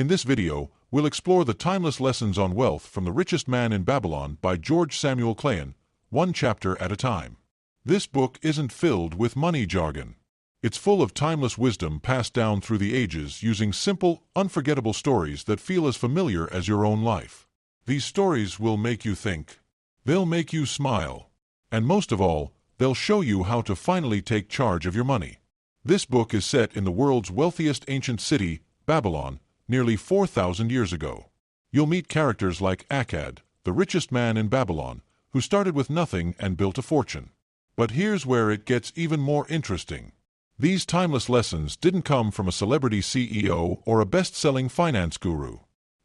In this video, we'll explore the timeless lessons on wealth from The Richest Man in Babylon by George Samuel Clason, one chapter at a time. This book isn't filled with money jargon. It's full of timeless wisdom passed down through the ages using simple, unforgettable stories that feel as familiar as your own life. These stories will make you think. They'll make you smile. And most of all, they'll show you how to finally take charge of your money. This book is set in the world's wealthiest ancient city, Babylon, nearly 4,000 years ago. You'll meet characters like Akkad, the richest man in Babylon, who started with nothing and built a fortune. But here's where it gets even more interesting. These timeless lessons didn't come from a celebrity CEO or a best-selling finance guru.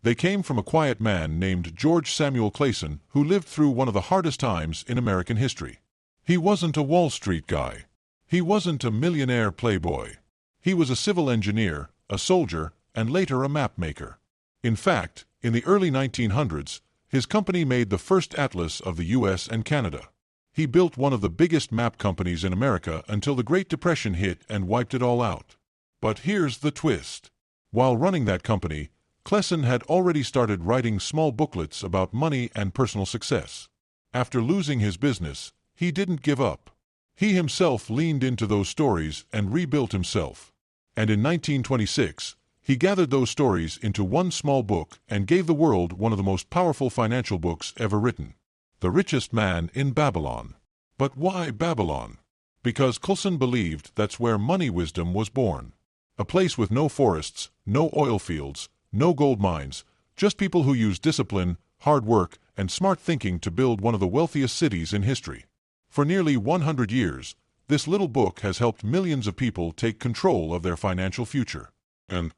They came from a quiet man named George Samuel Clason, who lived through one of the hardest times in American history. He wasn't a Wall Street guy. He wasn't a millionaire playboy. He was a civil engineer, a soldier, and later a map maker. In fact, in the early 1900s, his company made the first atlas of the US and Canada. He built one of the biggest map companies in America until the Great Depression hit and wiped it all out. But here's the twist. While running that company, Clason had already started writing small booklets about money and personal success. After losing his business, he didn't give up. He himself leaned into those stories and rebuilt himself. And in 1926, he gathered those stories into one small book and gave the world one of the most powerful financial books ever written. The Richest Man in Babylon. But why Babylon? Because Clason believed that's where money wisdom was born. A place with no forests, no oil fields, no gold mines, just people who use discipline, hard work, and smart thinking to build one of the wealthiest cities in history. For nearly 100 years, this little book has helped millions of people take control of their financial future. And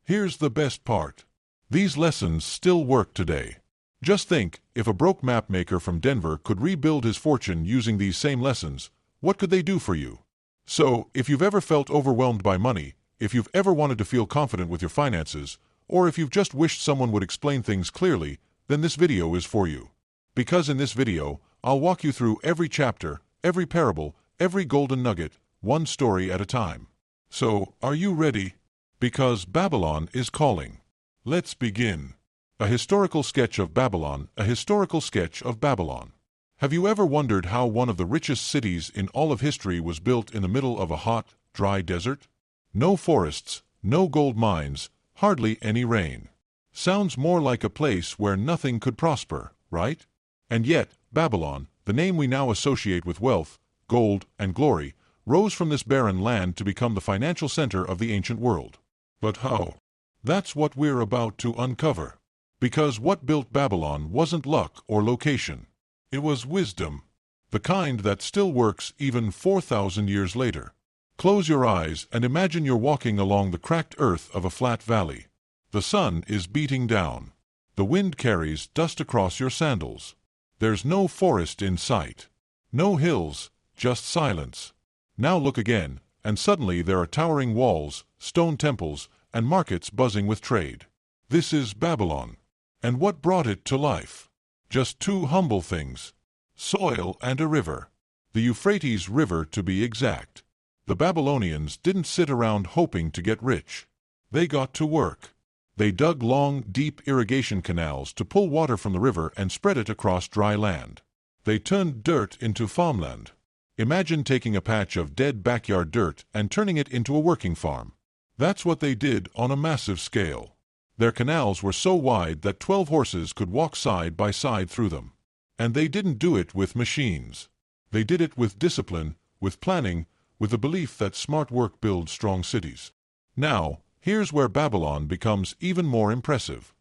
here's the best part. These lessons still work today. Just think, if a broke map maker from Denver could rebuild his fortune using these same lessons, what could they do for you? So, if you've ever felt overwhelmed by money, if you've ever wanted to feel confident with your finances, or if you've just wished someone would explain things clearly, then this video is for you. Because in this video, I'll walk you through every chapter, every parable, every golden nugget, one story at a time. So, are you ready? Because Babylon is calling. Let's begin. A historical sketch of Babylon, a historical sketch of Babylon. Have you ever wondered how one of the richest cities in all of history was built in the middle of a hot, dry desert? No forests, no gold mines, hardly any rain. Sounds more like a place where nothing could prosper, right? And yet, Babylon, the name we now associate with wealth, gold, and glory, rose from this barren land to become the financial center of the ancient world. But how? That's what we're about to uncover. Because what built Babylon wasn't luck or location. It was wisdom. The kind that still works even 4,000 years later. Close your eyes and imagine you're walking along the cracked earth of a flat valley. The sun is beating down. The wind carries dust across your sandals. There's no forest in sight. No hills, just silence. Now look again, and suddenly there are towering walls, stone temples, and markets buzzing with trade. This is Babylon. And what brought it to life? Just two humble things. Soil and a river. The Euphrates River, to be exact. The Babylonians didn't sit around hoping to get rich. They got to work. They dug long, deep irrigation canals to pull water from the river and spread it across dry land. They turned dirt into farmland. Imagine taking a patch of dead backyard dirt and turning it into a working farm. That's what they did on a massive scale. Their canals were so wide that 12 horses could walk side by side through them. And they didn't do it with machines. They did it with discipline, with planning, with the belief that smart work builds strong cities. Now, here's where Babylon becomes even more impressive.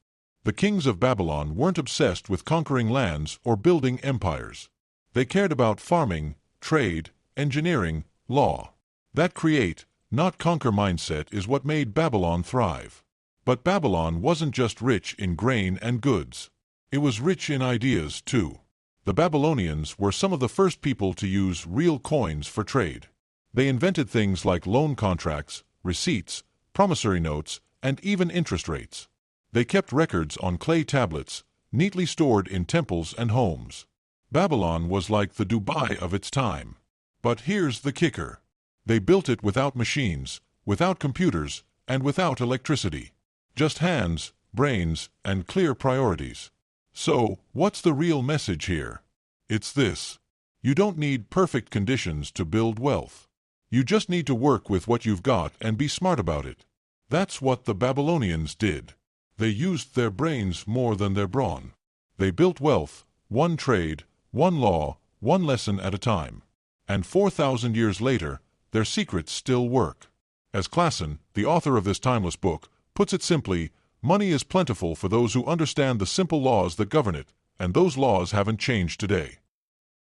The kings of Babylon weren't obsessed with conquering lands or building empires. They cared about farming, trade, engineering, law. That create, not conquer mindset is what made Babylon thrive. But Babylon wasn't just rich in grain and goods. It was rich in ideas, too. The Babylonians were some of the first people to use real coins for trade. They invented things like loan contracts, receipts, promissory notes, and even interest rates. They kept records on clay tablets, neatly stored in temples and homes. Babylon was like the Dubai of its time. But here's the kicker. They built it without machines, without computers, and without electricity. Just hands, brains, and clear priorities. So, what's the real message here? It's this. You don't need perfect conditions to build wealth. You just need to work with what you've got and be smart about it. That's what the Babylonians did. They used their brains more than their brawn. They built wealth, one trade, one law, one lesson at a time. And 4,000 years later, their secrets still work. As Clason, the author of this timeless book, puts it simply, money is plentiful for those who understand the simple laws that govern it, and those laws haven't changed today.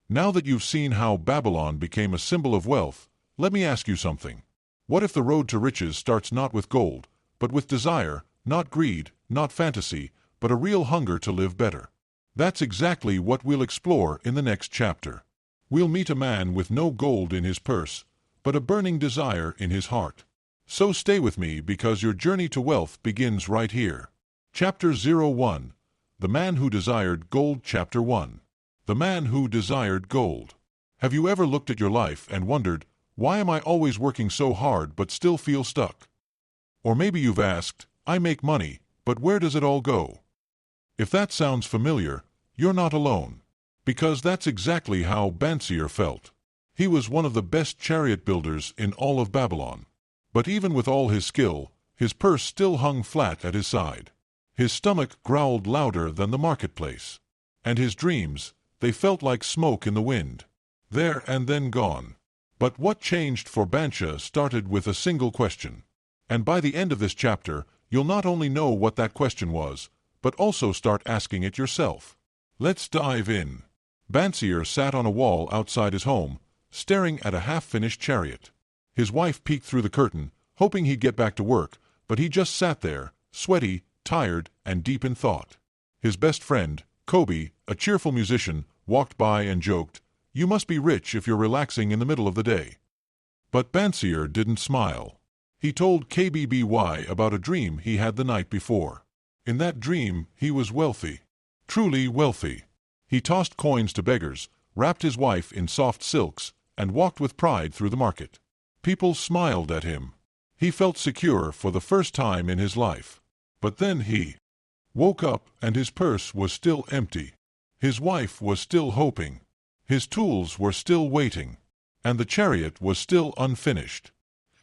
Now that you've seen how Babylon became a symbol of wealth, let me ask you something. What if the road to riches starts not with gold, but with desire, not greed, not fantasy, but a real hunger to live better? That's exactly what we'll explore in the next chapter. We'll meet a man with no gold in his purse, but a burning desire in his heart. So stay with me because your journey to wealth begins right here. Chapter 01. The Man Who Desired Gold. Chapter 1. The Man Who Desired Gold. Have you ever looked at your life and wondered, why am I always working so hard but still feel stuck? Or maybe you've asked, I make money, but where does it all go? If that sounds familiar, you're not alone. Because that's exactly how Bansier felt. He was one of the best chariot builders in all of Babylon. But even with all his skill, his purse still hung flat at his side. His stomach growled louder than the marketplace. And his dreams, they felt like smoke in the wind. There and then gone. But what changed for Bansha started with a single question. And by the end of this chapter, you'll not only know what that question was, but also start asking it yourself. Let's dive in. Bansier sat on a wall outside his home, staring at a half-finished chariot. His wife peeked through the curtain, hoping he'd get back to work, but he just sat there, sweaty, tired, and deep in thought. His best friend, Kobe, a cheerful musician, walked by and joked, "You must be rich if you're relaxing in the middle of the day." But Bansier didn't smile. He told KBBY about a dream he had the night before. In that dream, he was wealthy. Truly wealthy. He tossed coins to beggars, wrapped his wife in soft silks, and walked with pride through the market. People smiled at him. He felt secure for the first time in his life. But then he woke up and his purse was still empty. His wife was still hoping. His tools were still waiting. And the chariot was still unfinished.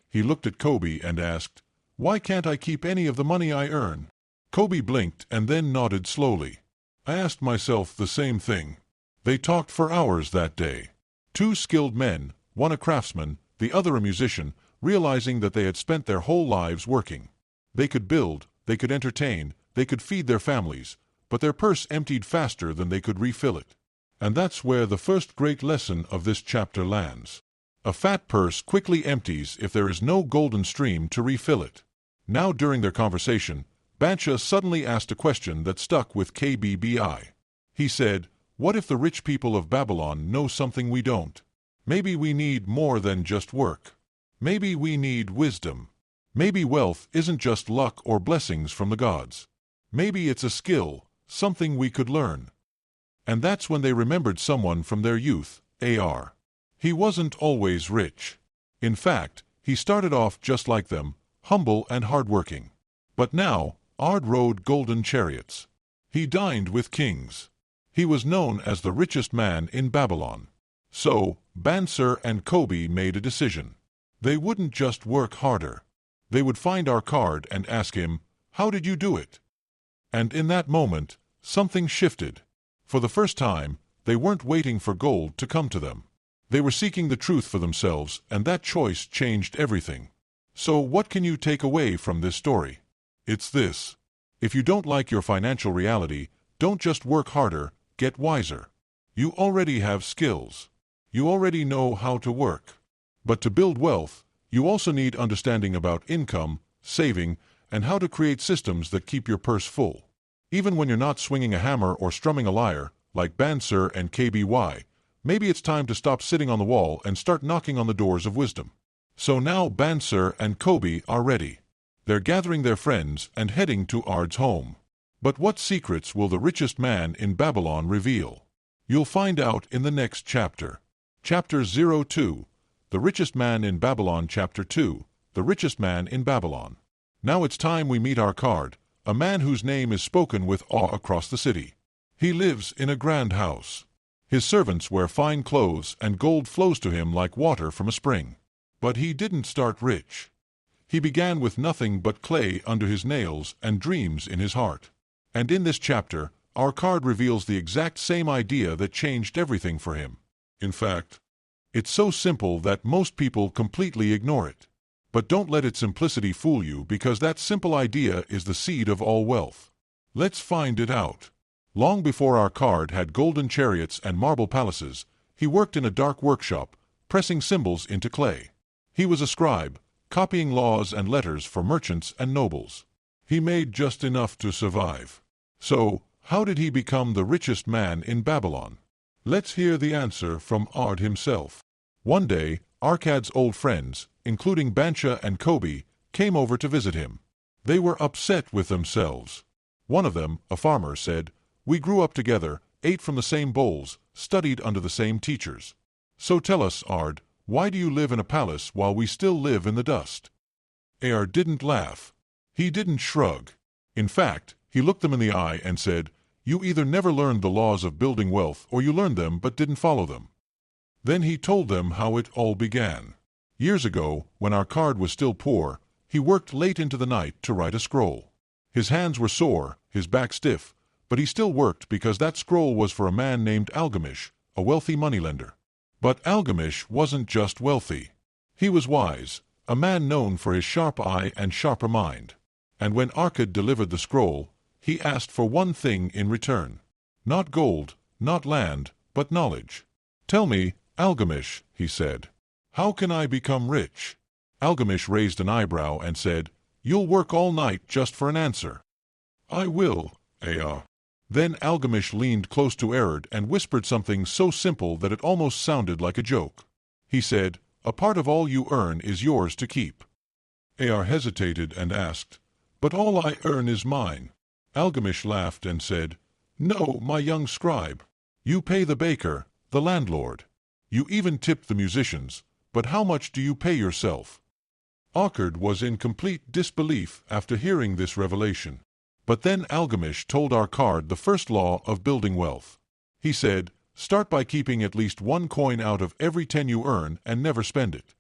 He looked at Kobe and asked, "Why can't I keep any of the money I earn?" Kobe blinked and then nodded slowly. "I asked myself the same thing." They talked for hours that day. Two skilled men, one a craftsman, the other a musician, realizing that they had spent their whole lives working. They could build, they could entertain, they could feed their families, but their purse emptied faster than they could refill it. And that's where the first great lesson of this chapter lands. A fat purse quickly empties if there is no golden stream to refill it. Now during their conversation, Bansha suddenly asked a question that stuck with KBBI. He said, "What if the rich people of Babylon know something we don't? Maybe we need more than just work. Maybe we need wisdom. Maybe wealth isn't just luck or blessings from the gods. Maybe it's a skill, something we could learn." And that's when they remembered someone from their youth, AR. He wasn't always rich. In fact, he started off just like them, humble and hardworking. But now, Ard rode golden chariots. He dined with kings. He was known as the richest man in Babylon. So, Banser and Kobe made a decision. They wouldn't just work harder. They would find our card and ask him, "How did you do it?" And in that moment, something shifted. For the first time, they weren't waiting for gold to come to them. They were seeking the truth for themselves, and that choice changed everything. So what can you take away from this story? It's this. If you don't like your financial reality, don't just work harder, get wiser. You already have skills. You already know how to work. But to build wealth, you also need understanding about income, saving, and how to create systems that keep your purse full. Even when you're not swinging a hammer or strumming a lyre, like Banser and KBY, maybe it's time to stop sitting on the wall and start knocking on the doors of wisdom. So now Banser and Kobe are ready. They're gathering their friends and heading to Ard's home. But what secrets will the richest man in Babylon reveal? You'll find out in the next chapter. Chapter 02. The Richest Man in Babylon. Chapter 2. The Richest Man in Babylon. Now it's time we meet our card, a man whose name is spoken with awe across the city. He lives in a grand house. His servants wear fine clothes and gold flows to him like water from a spring. But he didn't start rich. He began with nothing but clay under his nails and dreams in his heart. And in this chapter, our card reveals the exact same idea that changed everything for him. In fact, it's so simple that most people completely ignore it. But don't let its simplicity fool you, because that simple idea is the seed of all wealth. Let's find it out. Long before our card had golden chariots and marble palaces, he worked in a dark workshop, pressing symbols into clay. He was a scribe, copying laws and letters for merchants and nobles. He made just enough to survive. So, how did he become the richest man in Babylon? Let's hear the answer from Ard himself. One day, Arkad's old friends, including Bansha and Kobe, came over to visit him. They were upset with themselves. One of them, a farmer, said, "We grew up together, ate from the same bowls, studied under the same teachers. So tell us, Ard, why do you live in a palace while we still live in the dust?" Ard didn't laugh. He didn't shrug. In fact, he looked them in the eye and said, "You either never learned the laws of building wealth or you learned them but didn't follow them." Then he told them how it all began. Years ago, when our card was still poor, he worked late into the night to write a scroll. His hands were sore, his back stiff, but he still worked because that scroll was for a man named Algamish, a wealthy moneylender. But Algamish wasn't just wealthy. He was wise, a man known for his sharp eye and sharper mind. And when Arkad delivered the scroll, he asked for one thing in return. Not gold, not land, but knowledge. "Tell me, Algamish," he said, "how can I become rich?" Algamish raised an eyebrow and said, "You'll work all night just for an answer." "I will, Ea." Then Algamish leaned close to Ard and whispered something so simple that it almost sounded like a joke. He said, "A part of all you earn is yours to keep." Ea hesitated and asked, "But all I earn is mine." Algamish laughed and said, "No, my young scribe. You pay the baker, the landlord. You even tip the musicians, but how much do you pay yourself?" Arkad was in complete disbelief after hearing this revelation. But then Algamish told our card the first law of building wealth. He said, "Start by keeping at least one coin out of every 10 you earn and never spend it."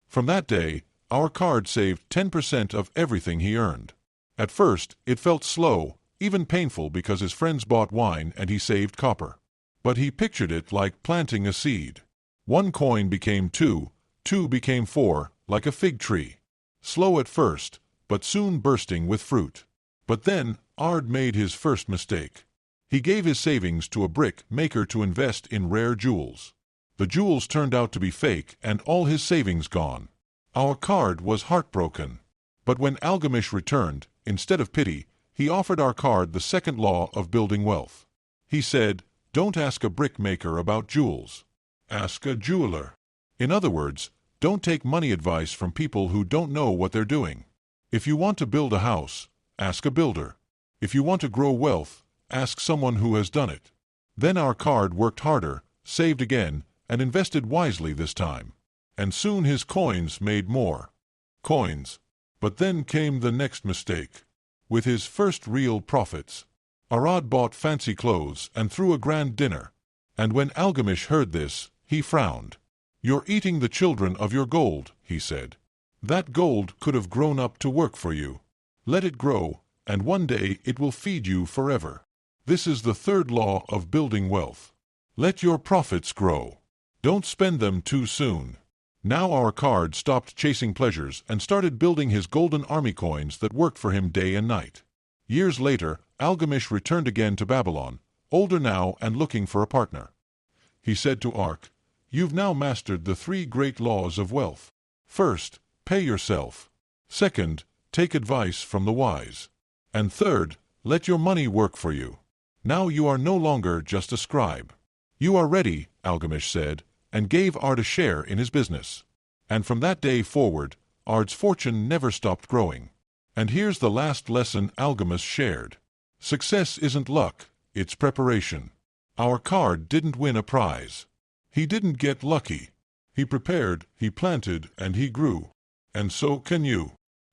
From that day, our card saved 10% of everything he earned. At first, it felt slow, even painful, because his friends bought wine and he saved copper. But he pictured it like planting a seed. 1 coin became 2, 2 became 4, like a fig tree. Slow at first, but soon bursting with fruit. But then, Ard made his first mistake. He gave his savings to a brick maker to invest in rare jewels. The jewels turned out to be fake and all his savings gone. Our card was heartbroken. But when Algamish returned, instead of pity, he offered our card the second law of building wealth. He said, "Don't ask a brick maker about jewels. Ask a jeweler." In other words, don't take money advice from people who don't know what they're doing. If you want to build a house, ask a builder. If you want to grow wealth, ask someone who has done it. Then our card worked harder, saved again, and invested wisely this time. And soon his coins made more coins. But then came the next mistake. With his first real profits, Arad bought fancy clothes and threw a grand dinner. And when Algamish heard this, he frowned. "You're eating the children of your gold," he said. "That gold could have grown up to work for you. Let it grow, and one day it will feed you forever." This is the third law of building wealth. Let your profits grow. Don't spend them too soon. Now our card stopped chasing pleasures and started building his golden army coins that worked for him day and night. Years later, Algamish returned again to Babylon, older now and looking for a partner. He said to Ark, "You've now mastered the 3 great laws of wealth. First, pay yourself. Second, take advice from the wise. And third, let your money work for you. Now you are no longer just a scribe." "You are ready," Algamish said, and gave Ard a share in his business. And from that day forward, Ard's fortune never stopped growing. And here's the last lesson Algamish shared. Success isn't luck, it's preparation. Our card didn't win a prize. He didn't get lucky. He prepared, he planted, and he grew. And so can you.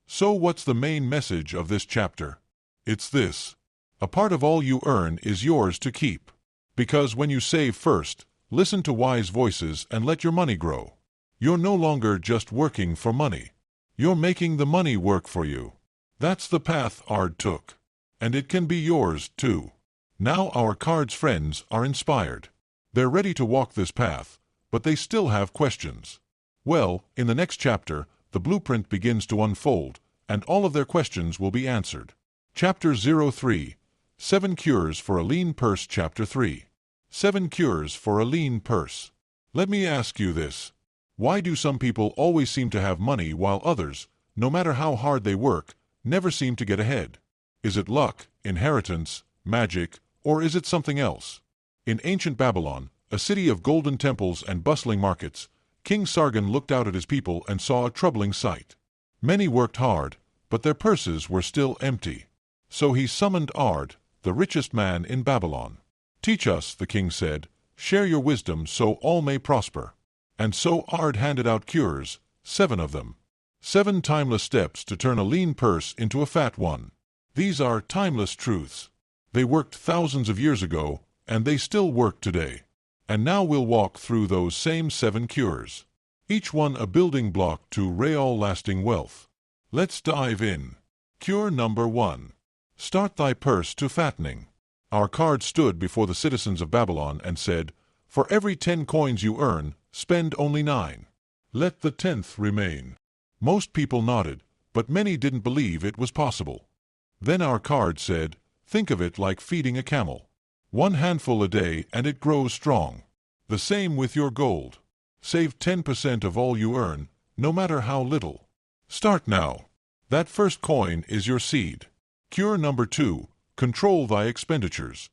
So what's the main message of this chapter? It's this. A part of all you earn is yours to keep. Because when you save first, listen to wise voices and let your money grow. You're no longer just working for money. You're making the money work for you. That's the path Ard took. And it can be yours, too. Now our card's friends are inspired. They're ready to walk this path, but they still have questions. Well, in the next chapter, the blueprint begins to unfold, and all of their questions will be answered. Chapter 03, 7 Cures for a Lean Purse. Chapter 3, 7 Cures for a Lean Purse. Let me ask you this. Why do some people always seem to have money while others, no matter how hard they work, never seem to get ahead? Is it luck, inheritance, magic, or is it something else? In ancient Babylon, a city of golden temples and bustling markets, King Sargon looked out at his people and saw a troubling sight. Many worked hard, but their purses were still empty. So he summoned Ard, the richest man in Babylon. "Teach us," the king said, "share your wisdom so all may prosper." And so Ard handed out cures, 7 of them. 7 timeless steps to turn a lean purse into a fat one. These are timeless truths. They worked thousands of years ago, and they still work today. And now we'll walk through those same 7 cures. Each one a building block to real lasting wealth. Let's dive in. Cure number 1. Start thy purse to fattening. Our card stood before the citizens of Babylon and said, "For every 10 coins you earn, spend only 9. Let the 10th remain." Most people nodded, but many didn't believe it was possible. Then our card said, "Think of it like feeding a camel. 1 handful a day and it grows strong. The same with your gold. Save 10% of all you earn, no matter how little. Start now. That first coin is your seed." Cure number 2. Control thy expenditures.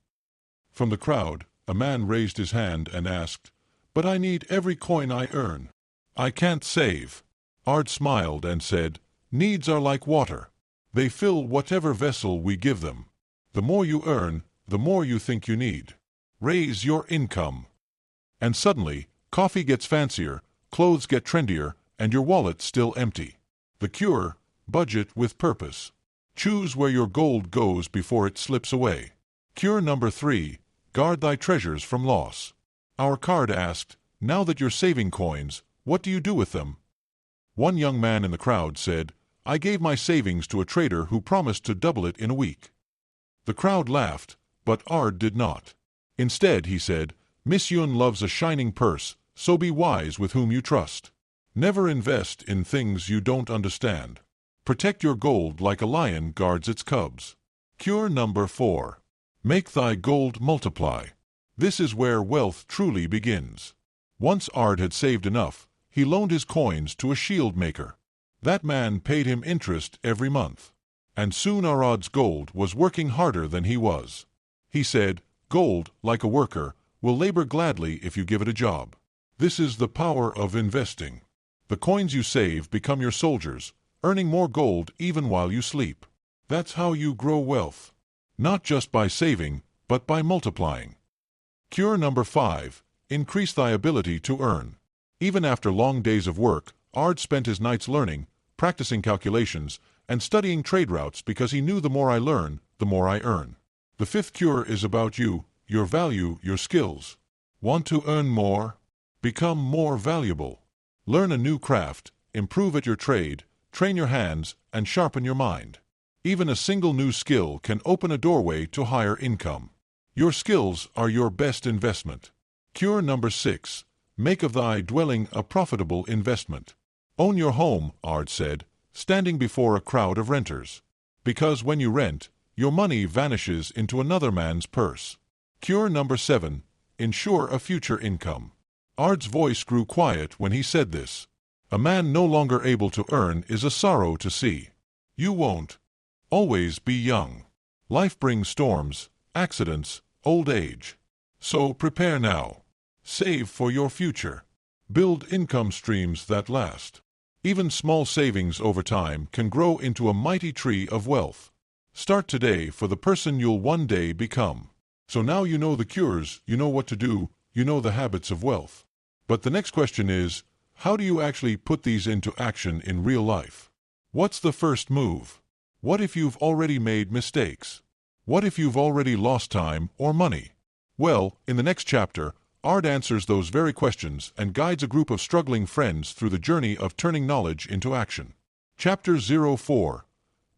From the crowd, a man raised his hand and asked, "But I need every coin I earn. I can't save." Ard smiled and said, "Needs are like water. They fill whatever vessel we give them. The more you earn, the more you think you need. Raise your income." And suddenly, coffee gets fancier, clothes get trendier, and your wallet still empty. The cure: budget with purpose. Choose where your gold goes before it slips away. Cure number 3. Guard thy treasures from loss. Our card asked, "Now that you're saving coins, what do you do with them?" One young man in the crowd said, "I gave my savings to a trader who promised to double it in a week." The crowd laughed, but Ard did not. Instead, he said, "Miss Yun loves a shining purse, so be wise with whom you trust. Never invest in things you don't understand. Protect your gold like a lion guards its cubs." Cure number 4. Make thy gold multiply. This is where wealth truly begins. Once Ard had saved enough, he loaned his coins to a shield maker. That man paid him interest every month. And soon Ard's gold was working harder than he was. He said, "Gold, like a worker, will labor gladly if you give it a job." This is the power of investing. The coins you save become your soldiers, earning more gold even while you sleep. That's how you grow wealth. Not just by saving, but by multiplying. Cure number 5. Increase thy ability to earn. Even after long days of work, Ard spent his nights learning, practicing calculations, and studying trade routes because he knew the more I learn, the more I earn. The 5th cure is about you, your value, your skills. Want to earn more? Become more valuable. Learn a new craft, improve at your trade, train your hands, and sharpen your mind. Even a single new skill can open a doorway to higher income. Your skills are your best investment. Cure number 6. Make of thy dwelling a profitable investment. Own your home, Ard said, standing before a crowd of renters. Because when you rent, your money vanishes into another man's purse. Cure number 7. Ensure a future income. Ard's voice grew quiet when he said this. A man no longer able to earn is a sorrow to see. You won't always be young. Life brings storms, accidents, old age. So prepare now. Save for your future. Build income streams that last. Even small savings over time can grow into a mighty tree of wealth. Start today for the person you'll one day become. So now you know the cures, you know what to do, you know the habits of wealth. But the next question is, how do you actually put these into action in real life? What's the first move? What if you've already made mistakes? What if you've already lost time or money? Well, in the next chapter, Ard answers those very questions and guides a group of struggling friends through the journey of turning knowledge into action. Chapter 04.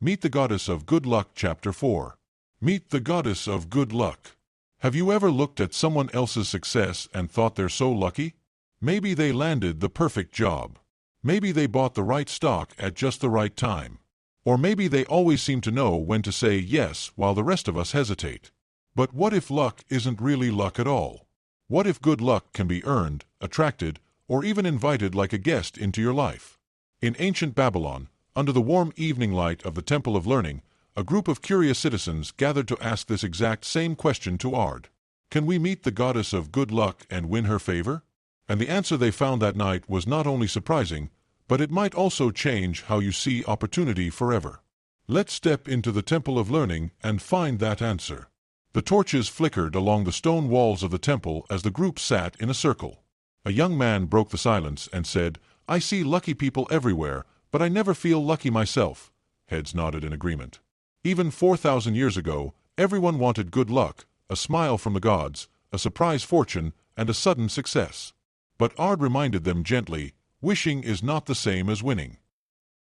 Meet the Goddess of Good Luck. Chapter 4. Meet the Goddess of Good Luck. Have you ever looked at someone else's success and thought they're so lucky? Maybe they landed the perfect job. Maybe they bought the right stock at just the right time. Or maybe they always seem to know when to say yes while the rest of us hesitate. But what if luck isn't really luck at all? What if good luck can be earned, attracted, or even invited like a guest into your life? In ancient Babylon, under the warm evening light of the Temple of Learning, a group of curious citizens gathered to ask this exact same question to Ard. Can we meet the Goddess of Good Luck and win her favor? And the answer they found that night was not only surprising, but it might also change how you see opportunity forever. Let's step into the Temple of Learning and find that answer. The torches flickered along the stone walls of the temple as the group sat in a circle. A young man broke the silence and said, "I see lucky people everywhere, but I never feel lucky myself." Heads nodded in agreement. Even 4,000 years ago, everyone wanted good luck, a smile from the gods, a surprise fortune, and a sudden success. But Ard reminded them gently, wishing is not the same as winning.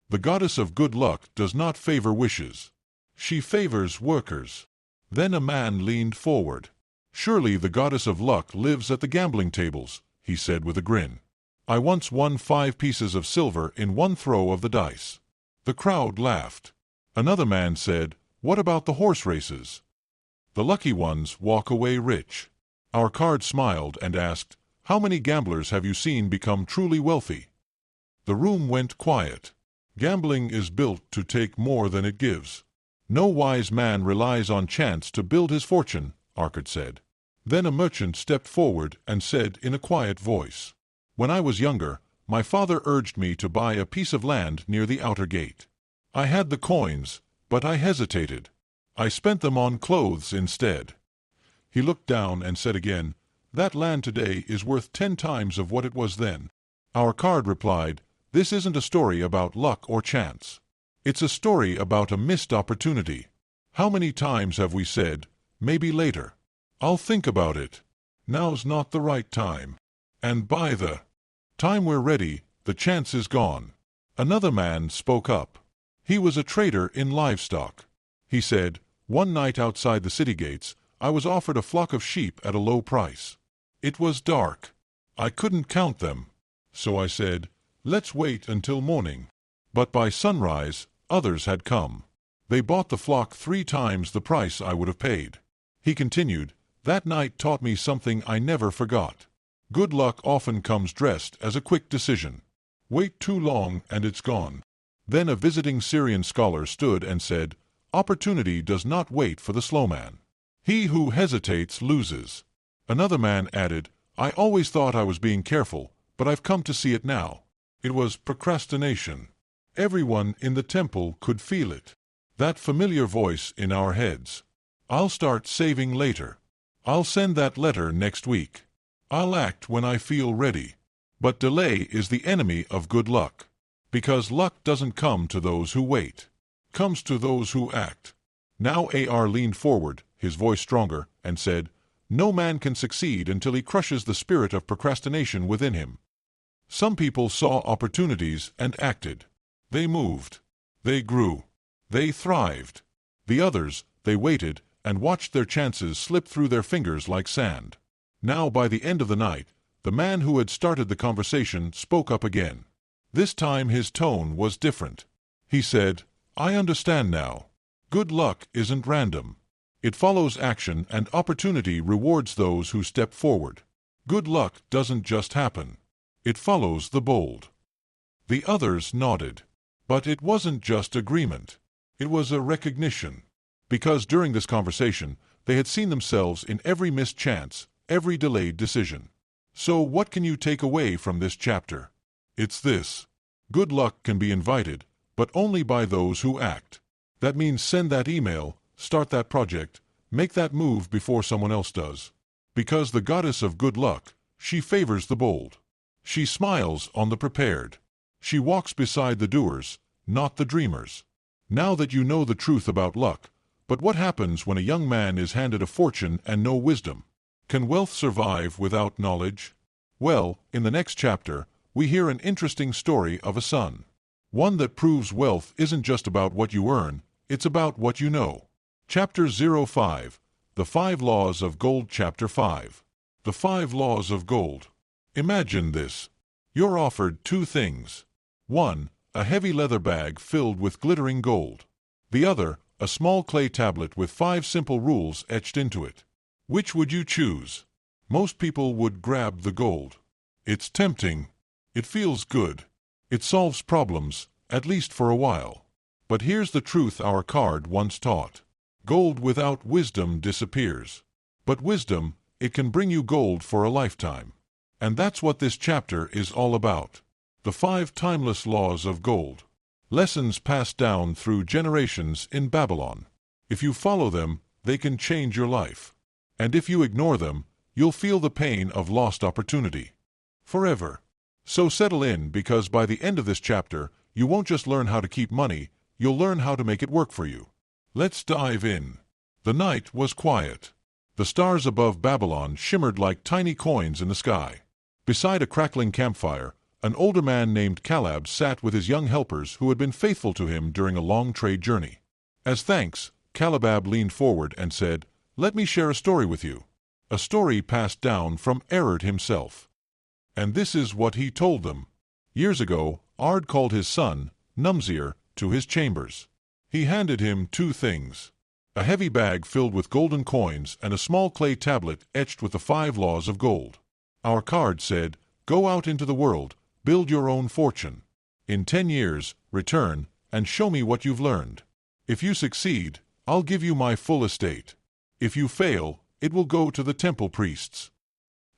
The Goddess of Good Luck does not favor wishes. She favors workers. Then a man leaned forward. "Surely the Goddess of Luck lives at the gambling tables," he said with a grin. "I once won 5 pieces of silver in one throw of the dice." The crowd laughed. Another man said, "What about the horse races? The lucky ones walk away rich." Our card smiled and asked, "How many gamblers have you seen become truly wealthy?" The room went quiet. Gambling is built to take more than it gives. No wise man relies on chance to build his fortune, Arkard said. Then a merchant stepped forward and said in a quiet voice, "When I was younger, my father urged me to buy a piece of land near the outer gate. I had the coins, but I hesitated. I spent them on clothes instead." He looked down and said again, "That land today is worth 10 times of what it was then." Our card replied, "This isn't a story about luck or chance. It's a story about a missed opportunity. How many times have we said, 'Maybe later. I'll think about it. Now's not the right time.' And by the time we're ready, the chance is gone." Another man spoke up. He was a trader in livestock. He said, "One night outside the city gates, I was offered a flock of sheep at a low price. It was dark. I couldn't count them. So I said, 'Let's wait until morning.' But by sunrise, others had come. They bought the flock 3 times the price I would have paid." He continued, "That night taught me something I never forgot. Good luck often comes dressed as a quick decision. Wait too long and it's gone." Then a visiting Syrian scholar stood and said, "Opportunity does not wait for the slow man. He who hesitates loses." Another man added, "I always thought I was being careful, but I've come to see it now. It was procrastination." Everyone in the temple could feel it. That familiar voice in our heads. "I'll start saving later. I'll send that letter next week. I'll act when I feel ready." But delay is the enemy of good luck. Because luck doesn't come to those who wait. It comes to those who act. Now Ar leaned forward, his voice stronger, and said, "No man can succeed until he crushes the spirit of procrastination within him." Some people saw opportunities and acted. They moved. They grew. They thrived. The others, they waited and watched their chances slip through their fingers like sand. Now by the end of the night, the man who had started the conversation spoke up again. This time his tone was different. He said, "I understand now. Good luck isn't random. It follows action, and opportunity rewards those who step forward. Good luck doesn't just happen. It follows the bold." The others nodded. But it wasn't just agreement. It was a recognition. Because during this conversation, they had seen themselves in every missed chance, every delayed decision. So what can you take away from this chapter? It's this. Good luck can be invited, but only by those who act. That means send that email, start that project, make that move before someone else does. Because the Goddess of Good Luck, she favors the bold. She smiles on the prepared. She walks beside the doers, not the dreamers. Now that you know the truth about luck, but what happens when a young man is handed a fortune and no wisdom? Can wealth survive without knowledge? Well, in the next chapter, we hear an interesting story of a son. One that proves wealth isn't just about what you earn, it's about what you know. Chapter 05, The 5 Laws of Gold. Chapter 5, The 5 Laws of Gold. Imagine this. You're offered 2 things. 1, a heavy leather bag filled with glittering gold. The other, a small clay tablet with 5 simple rules etched into it. Which would you choose? Most people would grab the gold. It's tempting. It feels good. It solves problems, at least for a while. But here's the truth our card once taught. Gold without wisdom disappears. But wisdom, it can bring you gold for a lifetime. And that's what this chapter is all about. The 5 timeless laws of gold. Lessons passed down through generations in Babylon. If you follow them, they can change your life. And if you ignore them, you'll feel the pain of lost opportunity. Forever. So settle in, because by the end of this chapter, you won't just learn how to keep money, you'll learn how to make it work for you. Let's dive in. The night was quiet. The stars above Babylon shimmered like tiny coins in the sky. Beside a crackling campfire, an older man named Caleb sat with his young helpers who had been faithful to him during a long trade journey. As thanks, Caleb leaned forward and said, "Let me share a story with you." A story passed down from Ard himself. And this is what he told them. Years ago, Ard called his son, Numzir, to his chambers. He handed him 2 things. A heavy bag filled with golden coins and a small clay tablet etched with the 5 laws of gold. Our card said, "Go out into the world, build your own fortune. In 10 years, return, and show me what you've learned. If you succeed, I'll give you my full estate. If you fail, it will go to the temple priests."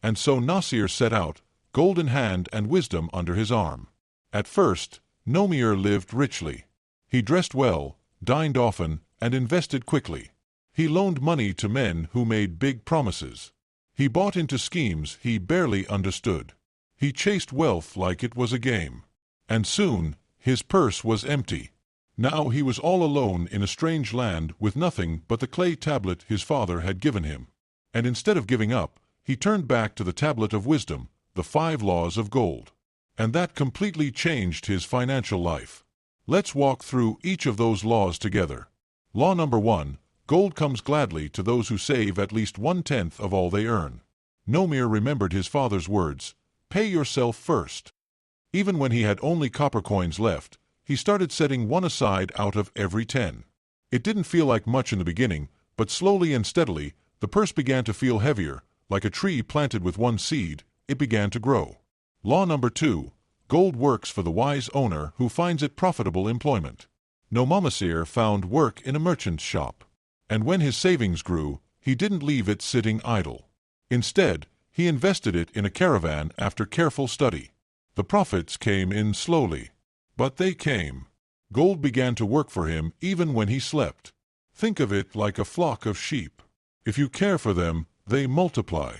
And so Nasir set out, gold in hand and wisdom under his arm. At first, Nomir lived richly. He dressed well, dined often, and invested quickly. He loaned money to men who made big promises. He bought into schemes he barely understood. He chased wealth like it was a game. And soon, his purse was empty. Now he was all alone in a strange land with nothing but the clay tablet his father had given him. And instead of giving up, he turned back to the tablet of wisdom, the 5 laws of gold. And that completely changed his financial life. Let's walk through each of those laws together. Law number 1, gold comes gladly to those who save at least 1/10 of all they earn. Nomir remembered his father's words, "Pay yourself first." Even when he had only copper coins left, he started setting 1 aside out of every 10. It didn't feel like much in the beginning, but slowly and steadily, the purse began to feel heavier. Like a tree planted with 1 seed, it began to grow. Law number 2, gold works for the wise owner who finds it profitable employment. Nomamesir found work in a merchant's shop. And when his savings grew, he didn't leave it sitting idle. Instead, he invested it in a caravan after careful study. The profits came in slowly. But they came. Gold began to work for him even when he slept. Think of it like a flock of sheep. If you care for them, they multiply.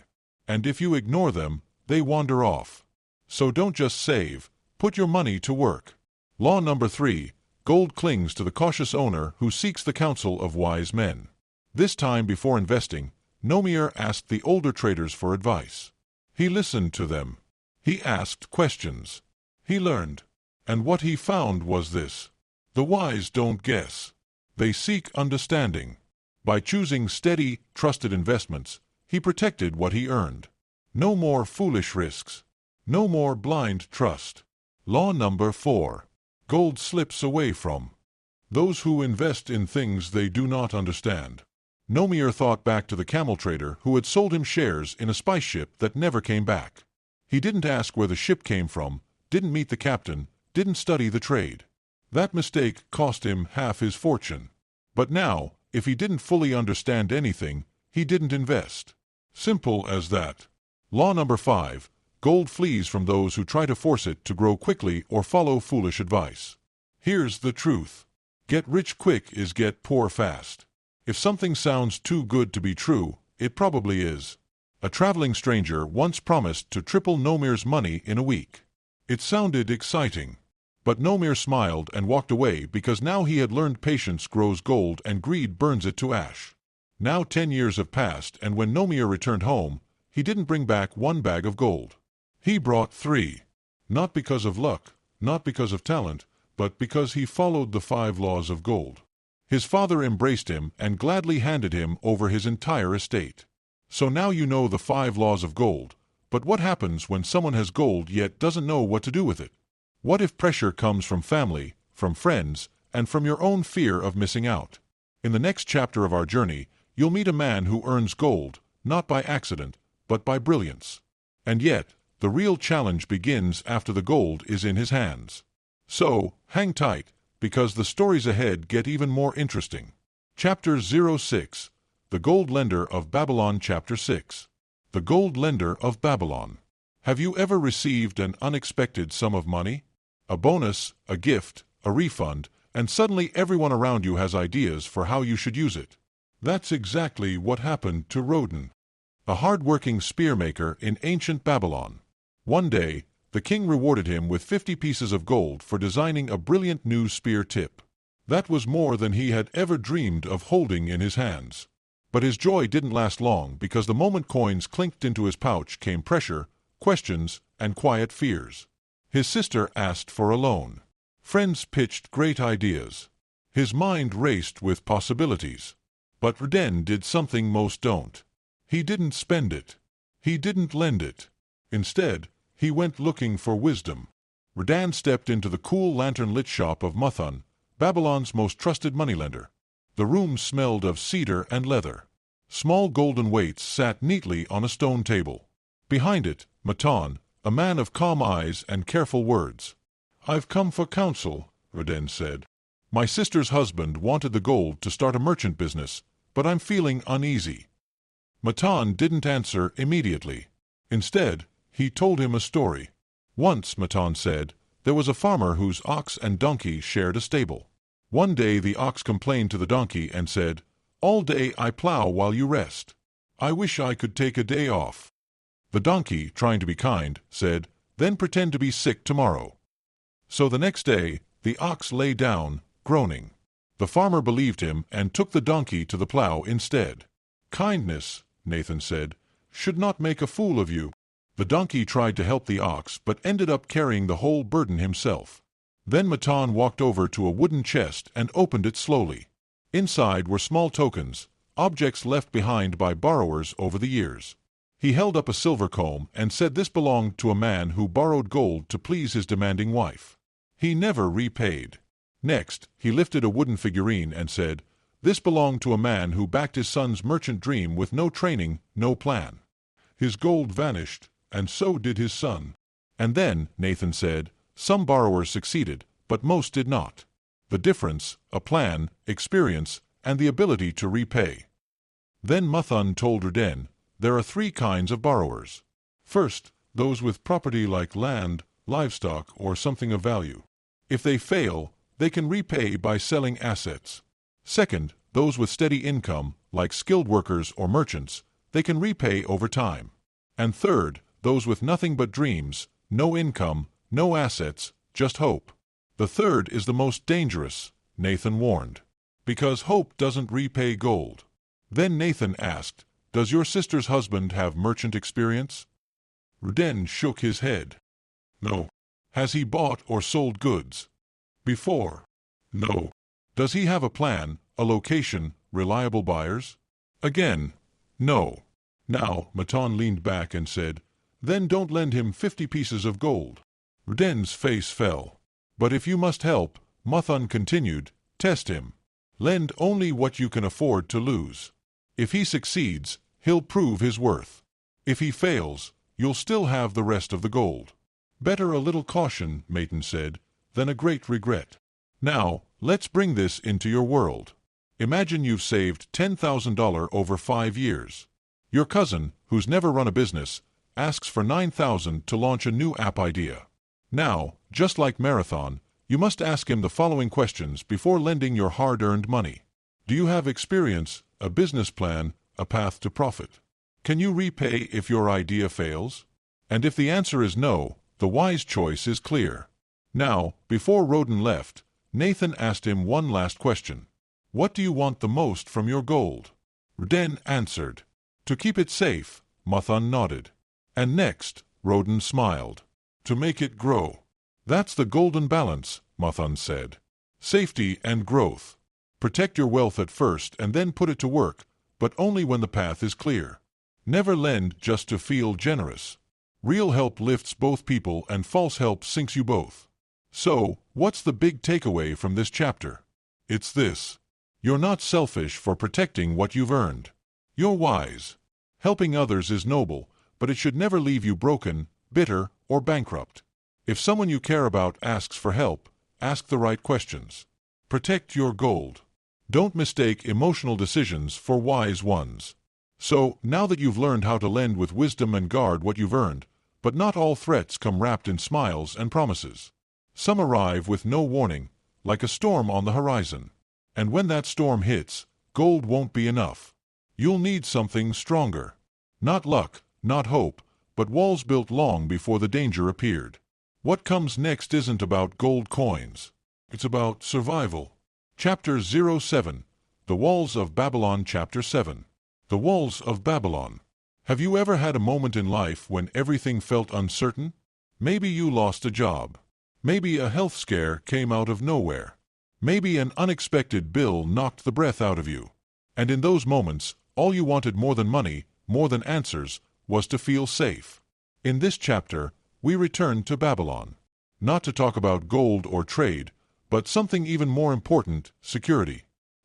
And if you ignore them, they wander off. So don't just save, put your money to work. Law number 3, gold clings to the cautious owner who seeks the counsel of wise men. This time before investing, Nomir asked the older traders for advice. He listened to them. He asked questions. He learned. And what he found was this. The wise don't guess. They seek understanding. By choosing steady, trusted investments, he protected what he earned. No more foolish risks. No more blind trust. Law number 4. Gold slips away from those who invest in things they do not understand. Nomir thought back to the camel trader who had sold him shares in a spice ship that never came back. He didn't ask where the ship came from, didn't meet the captain, didn't study the trade. That mistake cost him half his fortune. But now, if he didn't fully understand anything, he didn't invest. Simple as that. Law number 5. Gold flees from those who try to force it to grow quickly or follow foolish advice. Here's the truth. Get rich quick is get poor fast. If something sounds too good to be true, it probably is. A traveling stranger once promised to triple Nomir's money in a week. It sounded exciting. But Nomir smiled and walked away because now he had learned patience grows gold and greed burns it to ash. Now 10 years have passed, and when Nomir returned home, he didn't bring back 1 bag of gold. He brought 3. Not because of luck, not because of talent, but because he followed the 5 laws of gold. His father embraced him and gladly handed him over his entire estate. So now you know the 5 laws of gold, but what happens when someone has gold yet doesn't know what to do with it? What if pressure comes from family, from friends, and from your own fear of missing out? In the next chapter of our journey, you'll meet a man who earns gold, not by accident, but by brilliance. And yet, the real challenge begins after the gold is in his hands. So, hang tight, because the stories ahead get even more interesting. Chapter 06, The Gold Lender of Babylon. Chapter 6, The Gold Lender of Babylon. Have you ever received an unexpected sum of money? A bonus, a gift, a refund, and suddenly everyone around you has ideas for how you should use it. That's exactly what happened to Rodan, a hard-working spearmaker in ancient Babylon. One day, the king rewarded him with 50 pieces of gold for designing a brilliant new spear tip. That was more than he had ever dreamed of holding in his hands. But his joy didn't last long, because the moment coins clinked into his pouch came pressure, questions, and quiet fears. His sister asked for a loan. Friends pitched great ideas. His mind raced with possibilities. But Rodan did something most don't. He didn't spend it. He didn't lend it. Instead, he went looking for wisdom. Rodan stepped into the cool lantern-lit shop of Muthun, Babylon's most trusted moneylender. The room smelled of cedar and leather. Small golden weights sat neatly on a stone table. Behind it, Matan, a man of calm eyes and careful words. "I've come for counsel," Rodan said. "My sister's husband wanted the gold to start a merchant business, but I'm feeling uneasy." Matan didn't answer immediately. Instead, he told him a story. Once, Matan said, there was a farmer whose ox and donkey shared a stable. One day the ox complained to the donkey and said, "All day I plow while you rest. I wish I could take a day off." The donkey, trying to be kind, said, "Then pretend to be sick tomorrow." So the next day, the ox lay down, groaning. The farmer believed him and took the donkey to the plow instead. "Kindness," Nathan said, "should not make a fool of you." The donkey tried to help the ox but ended up carrying the whole burden himself. Then Matan walked over to a wooden chest and opened it slowly. Inside were small tokens, objects left behind by borrowers over the years. He held up a silver comb and said this belonged to a man who borrowed gold to please his demanding wife. He never repaid. Next, he lifted a wooden figurine and said, "This belonged to a man who backed his son's merchant dream with no training, no plan. His gold vanished, and so did his son." And then, Nathan said, "Some borrowers succeeded, but most did not. The difference, a plan, experience, and the ability to repay." Then Muthun told Rodan, there are 3 kinds of borrowers. First, those with property like land, livestock, or something of value. If they fail, they can repay by selling assets. Second, those with steady income, like skilled workers or merchants, they can repay over time. And third, those with nothing but dreams, no income, no assets, just hope. The third is the most dangerous, Nathan warned, because hope doesn't repay gold. Then Nathan asked, "Does your sister's husband have merchant experience?" Rodan shook his head. "No." "Has he bought or sold goods before?" "No." "Does he have a plan, a location, reliable buyers?" Again, no. Now, Matan leaned back and said, "Then don't lend him 50 pieces of gold." Rodan's face fell. "But if you must help," Muthun continued, "test him. Lend only what you can afford to lose. If he succeeds, he'll prove his worth. If he fails, you'll still have the rest of the gold." "Better a little caution," Matan said, "than a great regret. Now, let's bring this into your world. Imagine you've saved $10,000 over 5 years. Your cousin, who's never run a business, asks for $9,000 to launch a new app idea. Now, just like Marathon, you must ask him the following questions before lending your hard-earned money. Do you have experience, a business plan, a path to profit? Can you repay if your idea fails? And if the answer is no, the wise choice is clear. Now, before Roden left, Nathan asked him one last question. "What do you want the most from your gold?" Roden answered. "To keep it safe," Muthan nodded. "And next," Roden smiled. "To make it grow." "That's the golden balance," Muthan said. "Safety and growth. Protect your wealth at first and then put it to work, but only when the path is clear. Never lend just to feel generous. Real help lifts both people and false help sinks you both." So, what's the big takeaway from this chapter? It's this. You're not selfish for protecting what you've earned. You're wise. Helping others is noble, but it should never leave you broken, bitter, or bankrupt. If someone you care about asks for help, ask the right questions. Protect your gold. Don't mistake emotional decisions for wise ones. So, now that you've learned how to lend with wisdom and guard what you've earned, but not all threats come wrapped in smiles and promises. Some arrive with no warning, like a storm on the horizon. And when that storm hits, gold won't be enough. You'll need something stronger. Not luck, not hope, but walls built long before the danger appeared. What comes next isn't about gold coins. It's about survival. Chapter 07, The Walls of Babylon. Chapter 7, The Walls of Babylon. Have you ever had a moment in life when everything felt uncertain? Maybe you lost a job. Maybe a health scare came out of nowhere. Maybe an unexpected bill knocked the breath out of you. And in those moments, all you wanted more than money, more than answers, was to feel safe. In this chapter, we return to Babylon. Not to talk about gold or trade, but something even more important, security.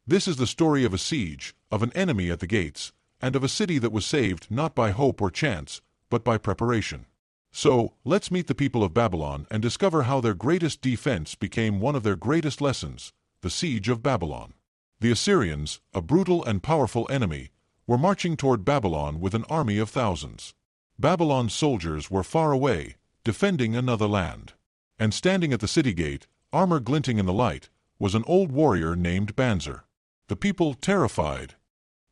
This is the story of a siege, of an enemy at the gates, and of a city that was saved not by hope or chance, but by preparation. So, let's meet the people of Babylon and discover how their greatest defense became one of their greatest lessons, the siege of Babylon. The Assyrians, a brutal and powerful enemy, were marching toward Babylon with an army of thousands. Babylon's soldiers were far away, defending another land. And standing at the city gate, armor glinting in the light, was an old warrior named Banzer. The people terrified.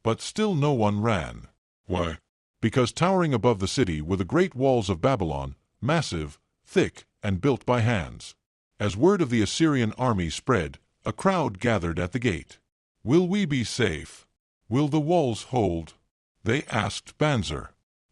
But still no one ran. Why? Because towering above the city were the great walls of Babylon, massive, thick, and built by hands. As word of the Assyrian army spread, a crowd gathered at the gate. "Will we be safe? Will the walls hold?" they asked Banzer.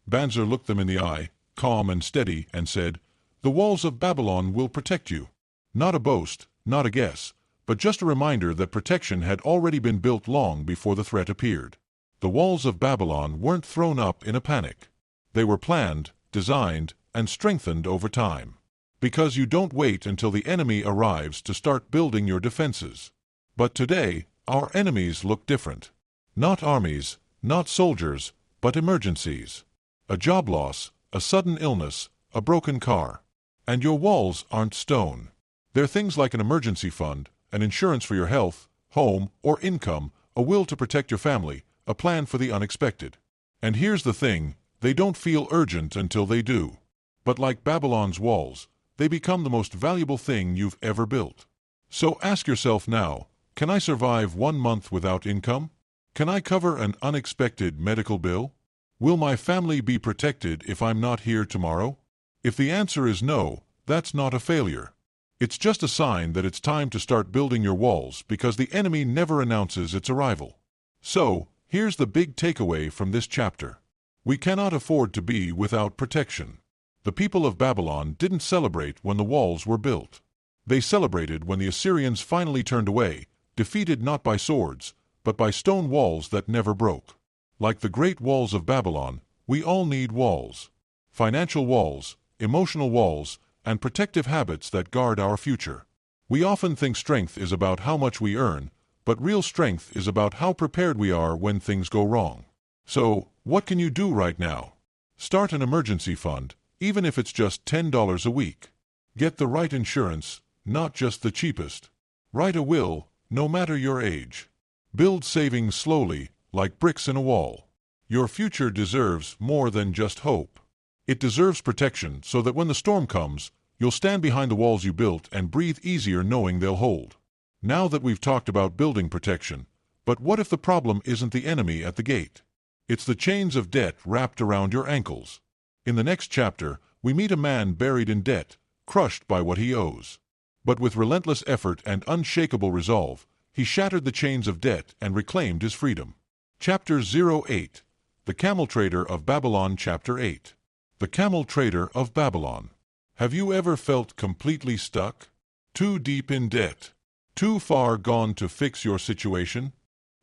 Banzer looked them in the eye, calm and steady, and said, "The walls of Babylon will protect you." Not a boast, not a guess, but just a reminder that protection had already been built long before the threat appeared. The walls of Babylon weren't thrown up in a panic. They were planned, designed, and strengthened over time. Because you don't wait until the enemy arrives to start building your defenses. But today, our enemies look different. Not armies, not soldiers, but emergencies. A job loss, a sudden illness, a broken car. And your walls aren't stone. They're things like an emergency fund, an insurance for your health, home, or income, a will to protect your family, a plan for the unexpected. And here's the thing, they don't feel urgent until they do. But like Babylon's walls, they become the most valuable thing you've ever built. So ask yourself now, can I survive 1 month without income? Can I cover an unexpected medical bill? Will my family be protected if I'm not here tomorrow? If the answer is no, that's not a failure. It's just a sign that it's time to start building your walls because the enemy never announces its arrival. So, here's the big takeaway from this chapter. We cannot afford to be without protection. The people of Babylon didn't celebrate when the walls were built. They celebrated when the Assyrians finally turned away, defeated not by swords, but by stone walls that never broke. Like the great walls of Babylon, we all need walls. Financial walls, emotional walls, and protective habits that guard our future. We often think strength is about how much we earn, but real strength is about how prepared we are when things go wrong. So, what can you do right now? Start an emergency fund, even if it's just $10 a week. Get the right insurance, not just the cheapest. Write a will, no matter your age. Build savings slowly, like bricks in a wall. Your future deserves more than just hope. It deserves protection so that when the storm comes, you'll stand behind the walls you built and breathe easier knowing they'll hold. Now that we've talked about building protection, but what if the problem isn't the enemy at the gate? It's the chains of debt wrapped around your ankles. In the next chapter, we meet a man buried in debt, crushed by what he owes. But with relentless effort and unshakable resolve, he shattered the chains of debt and reclaimed his freedom. Chapter 08. The Camel Trader of Babylon. Chapter 8. The Camel Trader of Babylon. Have you ever felt completely stuck? Too deep in debt? Too far gone to fix your situation?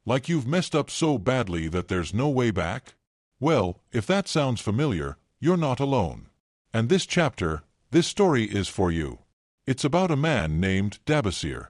Like you've messed up so badly that there's no way back? Well, if that sounds familiar, you're not alone. And this story is for you. It's about a man named Dabasir,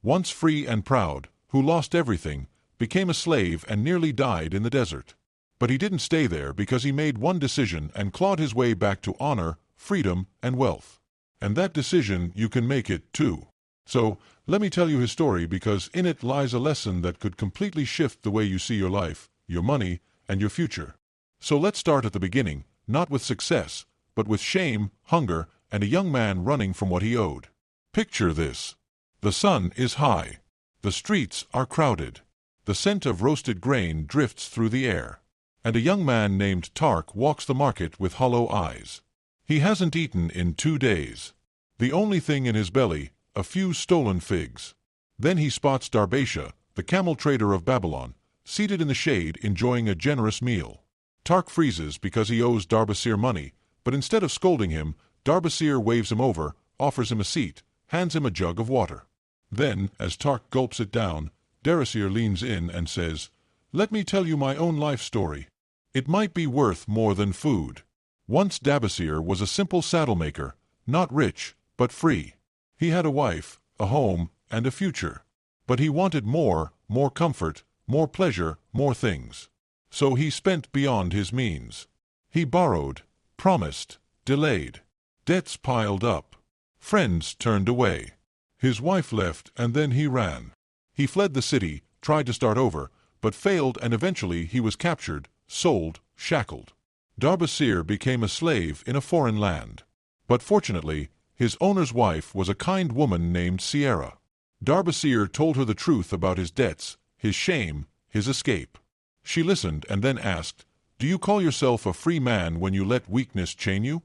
once free and proud, who lost everything, became a slave and nearly died in the desert. But he didn't stay there because he made one decision and clawed his way back to honor, freedom, and wealth. And that decision you can make it too. So, let me tell you his story because in it lies a lesson that could completely shift the way you see your life, your money, and your future. So let's start at the beginning, not with success, but with shame, hunger, and a young man running from what he owed. Picture this. The sun is high. The streets are crowded. The scent of roasted grain drifts through the air. And a young man named Tark walks the market with hollow eyes. He hasn't eaten in 2 days. The only thing in his belly, a few stolen figs. Then he spots Dabasir, the camel trader of Babylon, seated in the shade enjoying a generous meal. Tark freezes because he owes Dabasir money, but instead of scolding him, Dabasir waves him over, offers him a seat, hands him a jug of water. Then, as Tark gulps it down, Dabasir leans in and says, "Let me tell you my own life story. It might be worth more than food." Once Dabasir was a simple saddle-maker, not rich, but free. He had a wife, a home, and a future. But he wanted more comfort, more pleasure, more things. So he spent beyond his means. He borrowed, promised, delayed. Debts piled up. Friends turned away. His wife left and then he ran. He fled the city, tried to start over, but failed and eventually he was captured, sold, shackled. Dabasir became a slave in a foreign land. But fortunately, his owner's wife was a kind woman named Sierra. Dabasir told her the truth about his debts, his shame, his escape. She listened and then asked, "Do you call yourself a free man when you let weakness chain you?"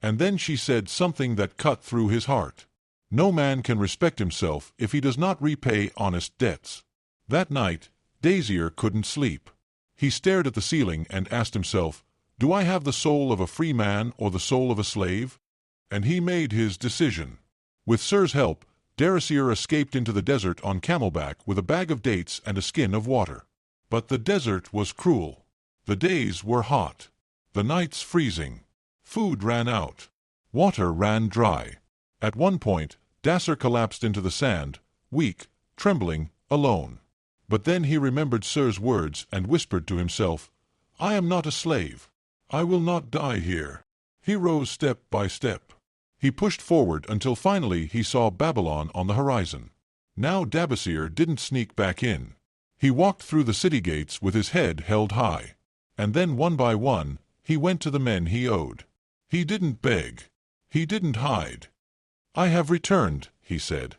And then she said something that cut through his heart. No man can respect himself if he does not repay honest debts. That night, Dabasir couldn't sleep. He stared at the ceiling and asked himself, "Do I have the soul of a free man or the soul of a slave?" And he made his decision. With Sir's help, Dabasir escaped into the desert on camelback with a bag of dates and a skin of water. But the desert was cruel. The days were hot. The nights freezing. Food ran out. Water ran dry. At one point, Dabasir collapsed into the sand, weak, trembling, alone. But then he remembered Sir's words and whispered to himself, "I am not a slave. I will not die here." He rose step by step. He pushed forward until finally he saw Babylon on the horizon. Now Dabasir didn't sneak back in. He walked through the city gates with his head held high. And then one by one, he went to the men he owed. He didn't beg. He didn't hide. "I have returned," he said,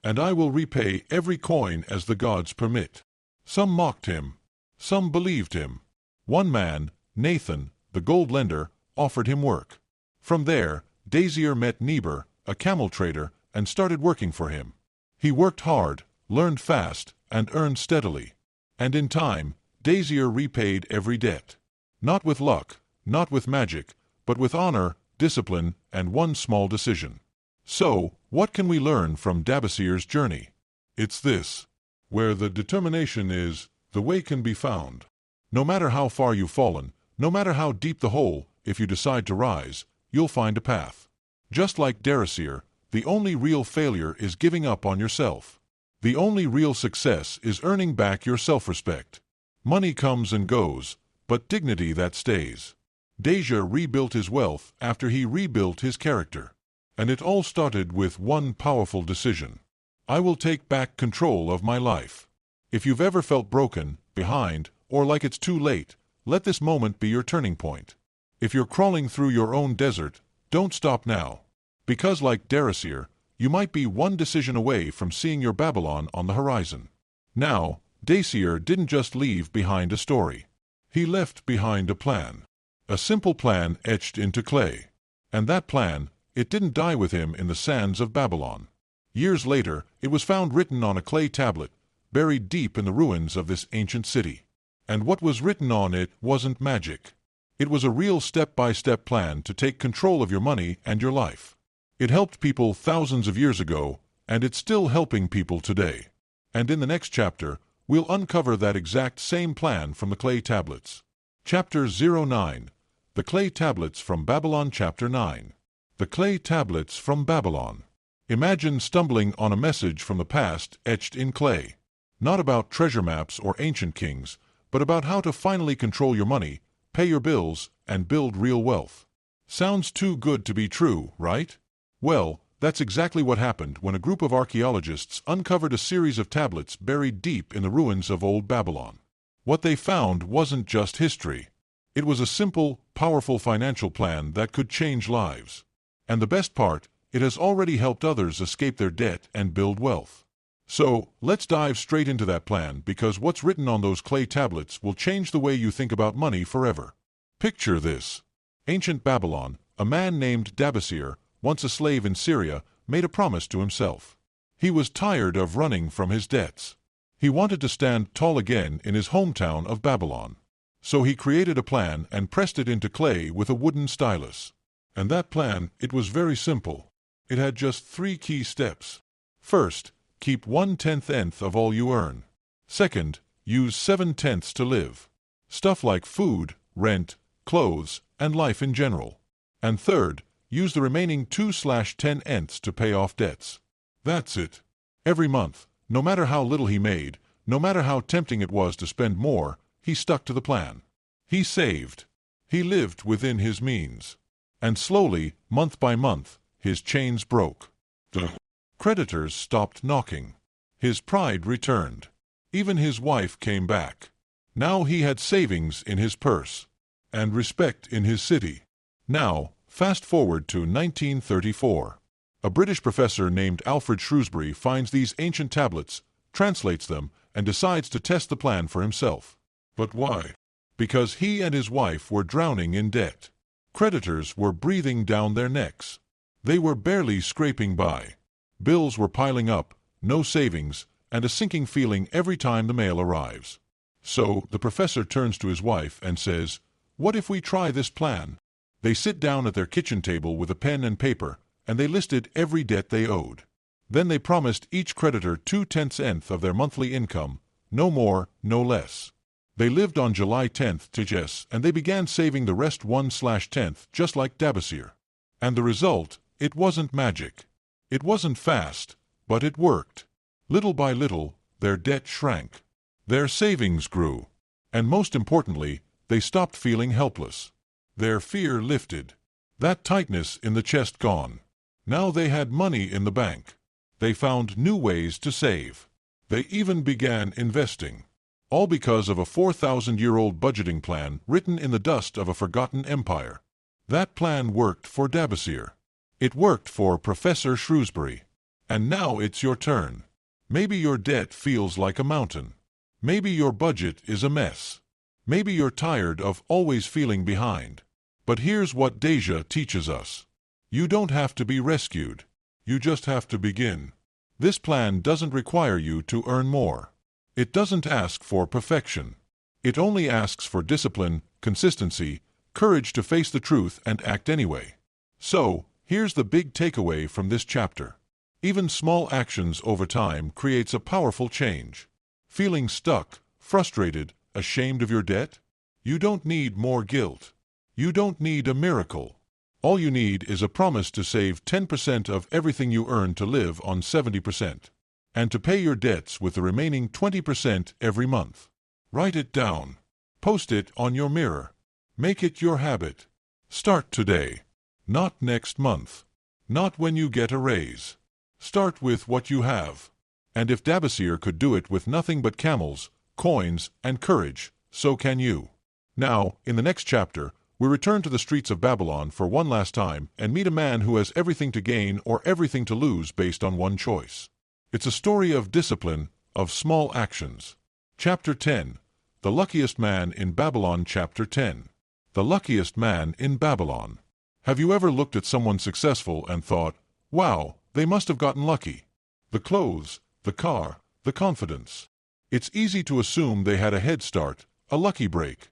"and I will repay every coin as the gods permit." Some mocked him. Some believed him. One man, Nathan, the gold lender, offered him work. From there, Dabasir met Neber, a camel trader, and started working for him. He worked hard, learned fast, and earned steadily. And in time, Dabasir repaid every debt. Not with luck, not with magic, but with honor, discipline, and one small decision. So, what can we learn from Dabasir's journey? It's this. Where the determination is, the way can be found. No matter how far you've fallen, no matter how deep the hole, if you decide to rise, you'll find a path. Just like Dabasir, the only real failure is giving up on yourself. The only real success is earning back your self-respect. Money comes and goes, but dignity that stays. Dabasir rebuilt his wealth after he rebuilt his character. And it all started with one powerful decision. I will take back control of my life. If you've ever felt broken, behind, or like it's too late, let this moment be your turning point. If you're crawling through your own desert, don't stop now. Because like Dabasir, you might be one decision away from seeing your Babylon on the horizon. Now, Dabasir didn't just leave behind a story. He left behind a plan. A simple plan etched into clay. And that plan, it didn't die with him in the sands of Babylon. Years later, it was found written on a clay tablet, buried deep in the ruins of this ancient city. And what was written on it wasn't magic. It was a real step-by-step plan to take control of your money and your life. It helped people thousands of years ago, and it's still helping people today. And in the next chapter, we'll uncover that exact same plan from the clay tablets. Chapter 09. The Clay Tablets from Babylon. Chapter 9. The Clay Tablets from Babylon. Imagine stumbling on a message from the past etched in clay. Not about treasure maps or ancient kings, but about how to finally control your money, pay your bills, and build real wealth. Sounds too good to be true, right? Well, that's exactly what happened when a group of archaeologists uncovered a series of tablets buried deep in the ruins of old Babylon. What they found wasn't just history. It was a simple, powerful financial plan that could change lives. And the best part, it has already helped others escape their debt and build wealth. So, let's dive straight into that plan, because what's written on those clay tablets will change the way you think about money forever. Picture this. Ancient Babylon, a man named Dabasir, once a slave in Syria, made a promise to himself. He was tired of running from his debts. He wanted to stand tall again in his hometown of Babylon. So he created a plan and pressed it into clay with a wooden stylus. And that plan, it was very simple. It had just 3 key steps. First, keep 1/10th of all you earn. Second, use 7/10ths to live. Stuff like food, rent, clothes, and life in general. And third, use the remaining 2/10ths to pay off debts. That's it. Every month, no matter how little he made, no matter how tempting it was to spend more, he stuck to the plan. He saved. He lived within his means. And slowly, month by month, his chains broke. The creditors stopped knocking. His pride returned. Even his wife came back. Now he had savings in his purse. And respect in his city. Now, fast forward to 1934. A British professor named Alfred Shrewsbury finds these ancient tablets, translates them, and decides to test the plan for himself. But why? Because he and his wife were drowning in debt. Creditors were breathing down their necks. They were barely scraping by. Bills were piling up, no savings, and a sinking feeling every time the mail arrives. So the professor turns to his wife and says, "What if we try this plan?" They sit down at their kitchen table with a pen and paper, and they listed every debt they owed. Then they promised each creditor 2/10th of their monthly income, no more, no less. They lived on July 10th to Jess, and they began saving the rest 1/10th, just like Dabasir. And the result, it wasn't magic. It wasn't fast, but it worked. Little by little, their debt shrank. Their savings grew. And most importantly, they stopped feeling helpless. Their fear lifted. That tightness in the chest gone. Now they had money in the bank. They found new ways to save. They even began investing. All because of a 4,000-year-old budgeting plan written in the dust of a forgotten empire. That plan worked for Dabasir. It worked for Professor Shrewsbury. And now it's your turn. Maybe your debt feels like a mountain. Maybe your budget is a mess. Maybe you're tired of always feeling behind. But here's what Deja teaches us. You don't have to be rescued. You just have to begin. This plan doesn't require you to earn more. It doesn't ask for perfection. It only asks for discipline, consistency, courage to face the truth and act anyway. So, here's the big takeaway from this chapter. Even small actions over time creates a powerful change. Feeling stuck, frustrated, ashamed of your debt? You don't need more guilt. You don't need a miracle. All you need is a promise to save 10% of everything you earn to live on 70%. And to pay your debts with the remaining 20% every month. Write it down. Post it on your mirror. Make it your habit. Start today. Not next month. Not when you get a raise. Start with what you have. And if Dabasir could do it with nothing but camels, coins, and courage, so can you. Now, in the next chapter, we return to the streets of Babylon for one last time and meet a man who has everything to gain or everything to lose based on one choice. It's a story of discipline, of small actions. Chapter 10. The Luckiest Man in Babylon. Chapter 10. The Luckiest Man in Babylon. Have you ever looked at someone successful and thought, wow, they must have gotten lucky? The clothes, the car, the confidence. It's easy to assume they had a head start, a lucky break,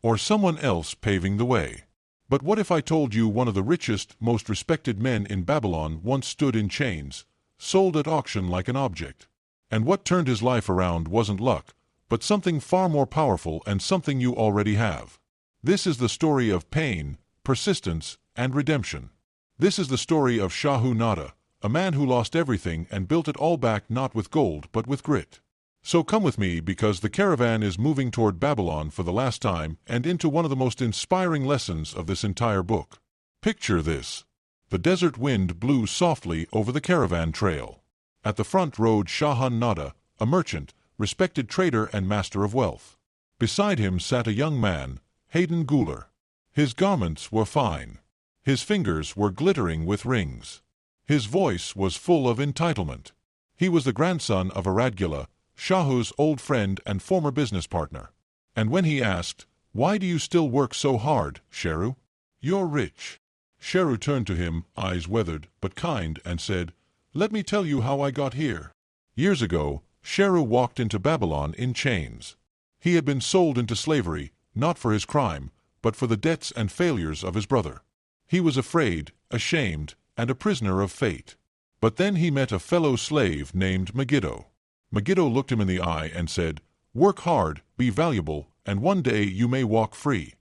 or someone else paving the way. But what if I told you one of the richest, most respected men in Babylon once stood in chains, sold at auction like an object? And what turned his life around wasn't luck, but something far more powerful and something you already have. This is the story of pain, persistence, and redemption. This is the story of Shahu Nada, a man who lost everything and built it all back not with gold but with grit. So come with me because the caravan is moving toward Babylon for the last time and into one of the most inspiring lessons of this entire book. Picture this. The desert wind blew softly over the caravan trail. At the front rode Shahan Nada, a merchant, respected trader and master of wealth. Beside him sat a young man, Hayden Guler. His garments were fine. His fingers were glittering with rings. His voice was full of entitlement. He was the grandson of Aradgila, Shahu's old friend and former business partner. And when he asked, "Why do you still work so hard, Sheru? You're rich." Sheru turned to him, eyes weathered but kind, and said, "Let me tell you how I got here." Years ago, Sheru walked into Babylon in chains. He had been sold into slavery, not for his crime, but for the debts and failures of his brother. He was afraid, ashamed, and a prisoner of fate. But then he met a fellow slave named Megiddo. Megiddo looked him in the eye and said, "Work hard, be valuable, and one day you may walk free."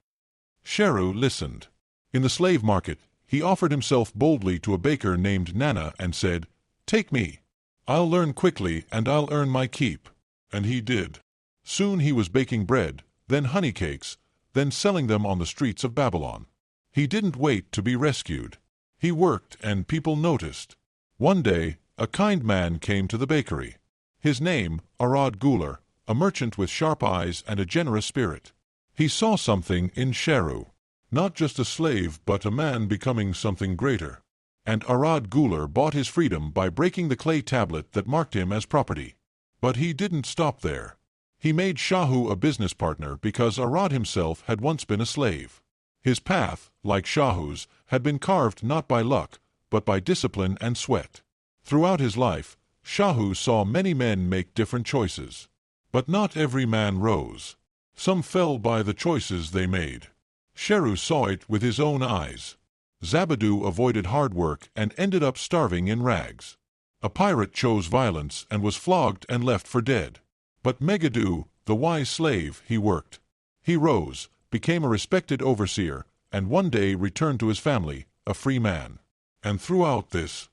Sheru listened. In the slave market, he offered himself boldly to a baker named Nana and said, "Take me. I'll learn quickly and I'll earn my keep." And he did. Soon he was baking bread, then honey cakes, then selling them on the streets of Babylon. He didn't wait to be rescued. He worked and people noticed. One day, a kind man came to the bakery. His name, Arad Guler, a merchant with sharp eyes and a generous spirit. He saw something in Sheru. Not just a slave, but a man becoming something greater. And Arad Guler bought his freedom by breaking the clay tablet that marked him as property. But he didn't stop there. He made Shahu a business partner because Arad himself had once been a slave. His path, like Shahu's, had been carved not by luck, but by discipline and sweat. Throughout his life, Shahu saw many men make different choices. But not every man rose. Some fell by the choices they made. Sheru saw it with his own eyes. Zabadu avoided hard work and ended up starving in rags. A pirate chose violence and was flogged and left for dead. But Megiddo, the wise slave, he worked. He rose, became a respected overseer, and one day returned to his family, a free man. And throughout this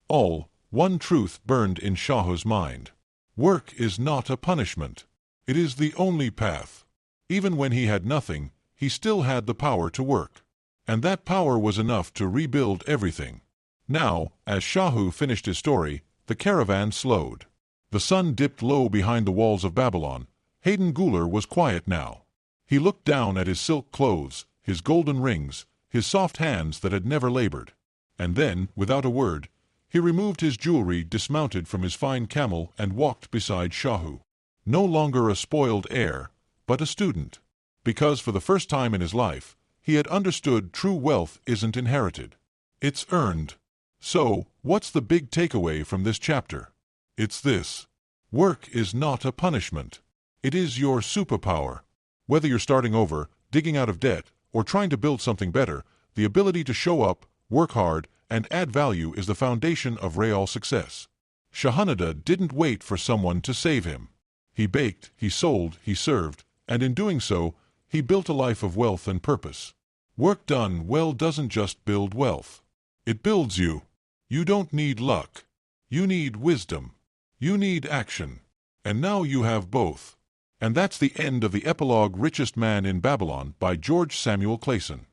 all, one truth burned in Shahu's mind. Work is not a punishment. It is the only path. Even when he had nothing, he still had the power to work. And that power was enough to rebuild everything. Now, as Shahu finished his story, the caravan slowed. The sun dipped low behind the walls of Babylon. Hayden Guler was quiet now. He looked down at his silk clothes, his golden rings, his soft hands that had never labored. And then, without a word, he removed his jewelry, dismounted from his fine camel, and walked beside Shahu. No longer a spoiled heir, but a student. Because for the first time in his life, he had understood true wealth isn't inherited. It's earned. So, what's the big takeaway from this chapter? It's this. Work is not a punishment. It is your superpower. Whether you're starting over, digging out of debt, or trying to build something better, the ability to show up, work hard, and add value is the foundation of real success. Shahanada didn't wait for someone to save him. He baked, he sold, he served, and in doing so, he built a life of wealth and purpose. Work done well doesn't just build wealth. It builds you. You don't need luck. You need wisdom. You need action. And now you have both. And that's the end of the epilogue Richest Man in Babylon by George Samuel Clason.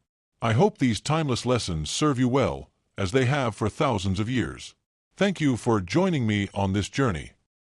I hope these timeless lessons serve you well, as they have for thousands of years. Thank you for joining me on this journey.